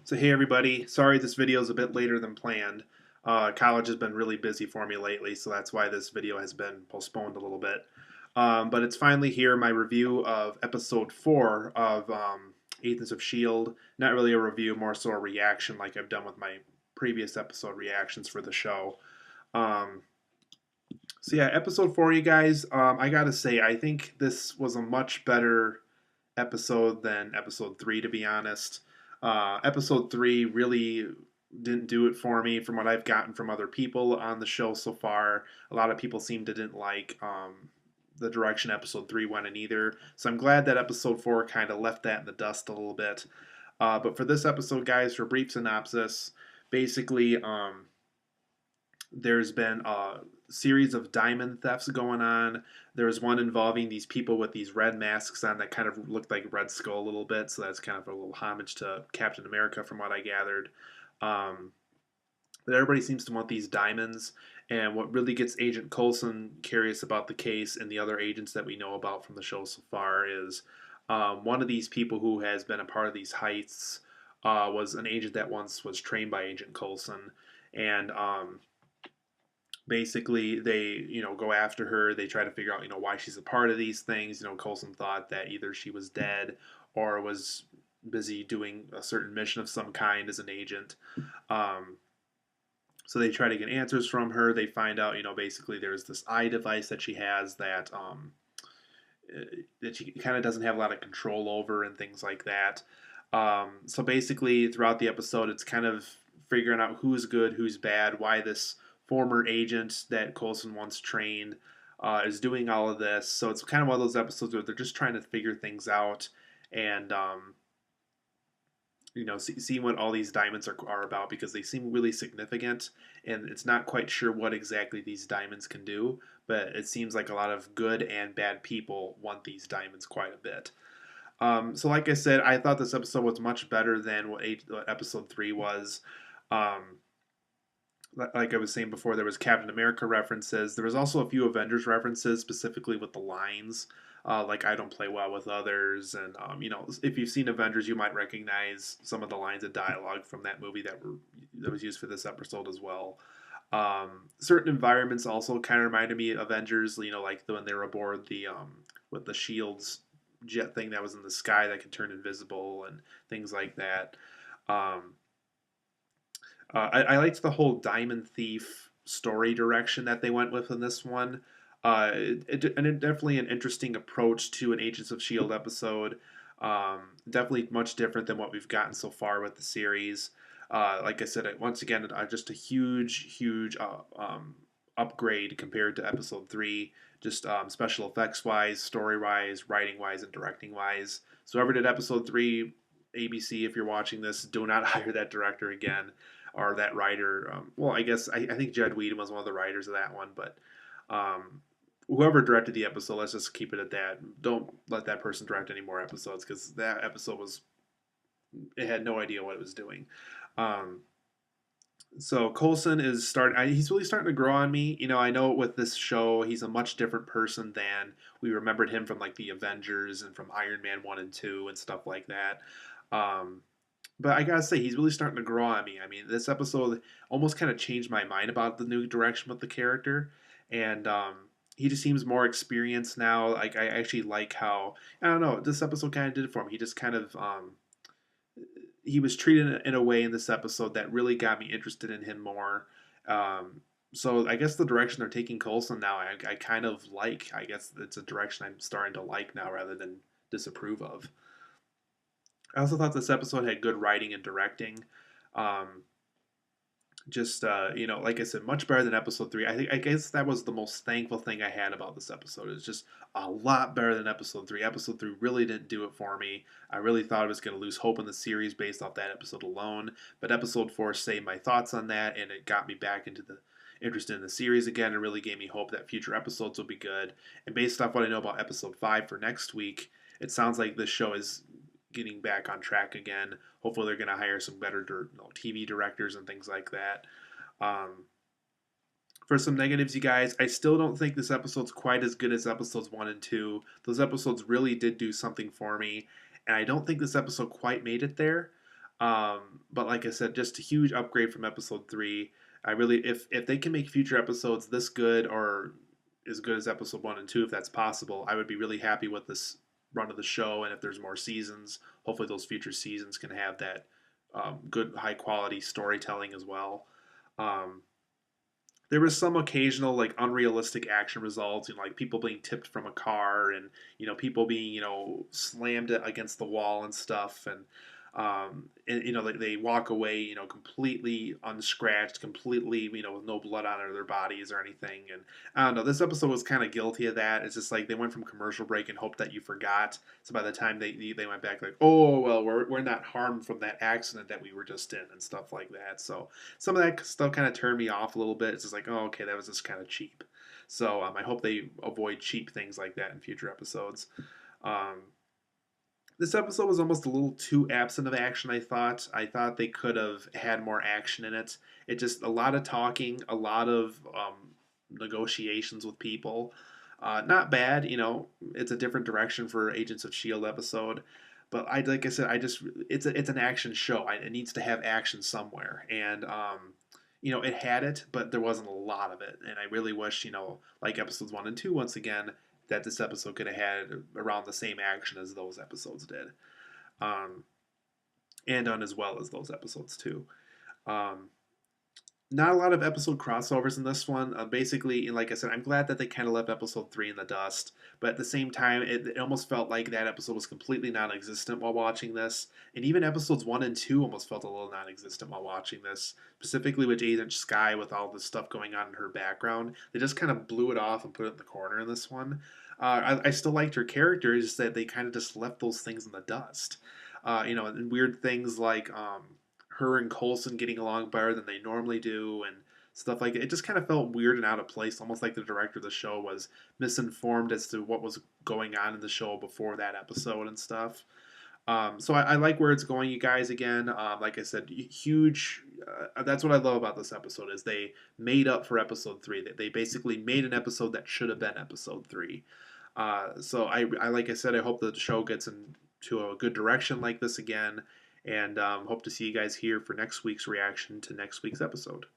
So hey everybody, sorry this video is a bit later than planned. College has been really busy for me lately, so that's why this video has been postponed a little bit. But it's finally here, my review of episode 4 of Agents of S.H.I.E.L.D. Not really a review, more so a reaction like I've done with my previous episode reactions for the show. Um, so yeah, episode 4, you guys, I gotta say, I think this was a much better episode than episode 3, to be honest. Episode 3 really didn't do it for me from what I've gotten from other people on the show so far. A lot of people seem to didn't like the direction episode 3 went in either. So I'm glad that episode 4 kind of left that in the dust a little bit. But for this episode, guys, for a brief synopsis, basically, there's been a series of diamond thefts going on. There's one involving these people with these red masks on that kind of looked like Red Skull a little bit, so that's kind of a little homage to Captain America from what I gathered. Um, but everybody seems to want these diamonds, and what really gets Agent Coulson curious about the case and the other agents that we know about from the show so far is one of these people who has been a part of these heists was an agent that once was trained by Agent Coulson, and basically they go after her. They try to figure out why she's a part of these things. Coulson thought that either she was dead or was busy doing a certain mission of some kind as an agent. um, so they try to get answers from her. They find out basically there's this eye device that she has that she kind of doesn't have a lot of control over and things like that. So basically, throughout the episode, it's kind of figuring out who's good, who's bad, why this former agent that Coulson once trained is doing all of this. So it's kind of one of those episodes where they're just trying to figure things out and see what all these diamonds are about, because they seem really significant, and it's not quite sure what exactly these diamonds can do, but it seems like a lot of good and bad people want these diamonds quite a bit. So like I said, I thought this episode was much better than what episode 3 was. Um, like I was saying before, there was Captain America references. There was also a few Avengers references, specifically with the lines, like "I don't play well with others," and if you've seen Avengers, you might recognize some of the lines of dialogue from that movie that was used for this episode as well. Certain environments also kind of reminded me of Avengers. Like when they were aboard the with the Shields jet thing that was in the sky that could turn invisible and things like that. Um, I liked the whole Diamond Thief story direction that they went with in this one. Definitely an interesting approach to an Agents of S.H.I.E.L.D. episode. Definitely much different than what we've gotten so far with the series. Like I said, once again, just a huge upgrade compared to episode 3, just special effects wise, story wise, writing wise, and directing wise. So, whoever did episode 3, ABC, if you're watching this, do not hire that director again or that writer. Well, I think Jed Whedon was one of the writers of that one, but um, whoever directed the episode, let's just keep it at that. Don't let that person direct any more episodes, because that episode it had no idea what it was doing. Um, so Coulson he's really starting to grow on me. I know with this show, he's a much different person than we remembered him from, like, the Avengers and from Iron Man 1 and 2 and stuff like that. Um, but I gotta say, he's really starting to grow on me. I mean, this episode almost kind of changed my mind about the new direction with the character, and he just seems more experienced now. Like, I actually like how, I don't know, this episode kind of did it for me. He just kind of he was treated in a way in this episode that really got me interested in him more. So I guess the direction they're taking Coulson now, I kind of like. I guess it's a direction I'm starting to like now rather than disapprove of. I also thought this episode had good writing and directing. Um, just like I said, much better than episode 3. I guess that was the most thankful thing I had about this episode. It's just a lot better than episode 3. Episode 3 really didn't do it for me. I really thought I was going to lose hope in the series based off that episode alone. But episode 4 saved my thoughts on that, and it got me back into the interest in the series again. It really gave me hope that future episodes will be good. And based off what I know about episode 5 for next week, it sounds like this show is getting back on track again. Hopefully, they're going to hire some better TV directors and things like that. Um, for some negatives, you guys, I still don't think this episode's quite as good as episodes 1 and 2. Those episodes really did do something for me, and I don't think this episode quite made it there. But like I said, just a huge upgrade from episode three. I really, if they can make future episodes this good or as good as episode one and two, if that's possible, I would be really happy with this run of the show. And if there's more seasons, hopefully those future seasons can have that good, high quality storytelling as well. Um, there was some occasional like unrealistic action results, like people being tipped from a car, and people being slammed against the wall and stuff, and they walk away completely unscratched, completely with no blood on their bodies or anything. And I don't know, this episode was kind of guilty of that. It's just like they went from commercial break and hoped that you forgot, so by the time they went back, like, oh well, we're not harmed from that accident that we were just in and stuff like that. So some of that stuff kind of turned me off a little bit. It's just like, oh, okay, that was just kind of cheap. So I hope they avoid cheap things like that in future episodes. Um, this episode was almost a little too absent of action. I thought they could have had more action in it. It just a lot of talking, a lot of negotiations with people. Not bad, It's a different direction for Agents of Shield episode, but like I said, it's an action show. It needs to have action somewhere, and it had it, but there wasn't a lot of it. And I really wish, like episodes one and two, once again, that this episode could have had around the same action as those episodes did, um, and done as well as those episodes too. Um, Not a lot of episode crossovers in this one. Basically, like I said, I'm glad that they kind of left episode three in the dust, but at the same time, it almost felt like that episode was completely non-existent while watching this, and even episodes one and two almost felt a little non-existent while watching this. Specifically with Agent Sky, with all this stuff going on in her background, they just kind of blew it off and put it in the corner in this one. I still liked her character, it's just that they kind of just left those things in the dust. And weird things like her and Coulson getting along better than they normally do, and stuff like that. It just kind of felt weird and out of place, almost like the director of the show was misinformed as to what was going on in the show before that episode and stuff. So I like where it's going, you guys. Again, like I said, huge. That's what I love about this episode is they made up for episode three. They basically made an episode that should have been episode three. So I like I said, I hope that the show gets into a good direction like this again, and hope to see you guys here for next week's reaction to next week's episode.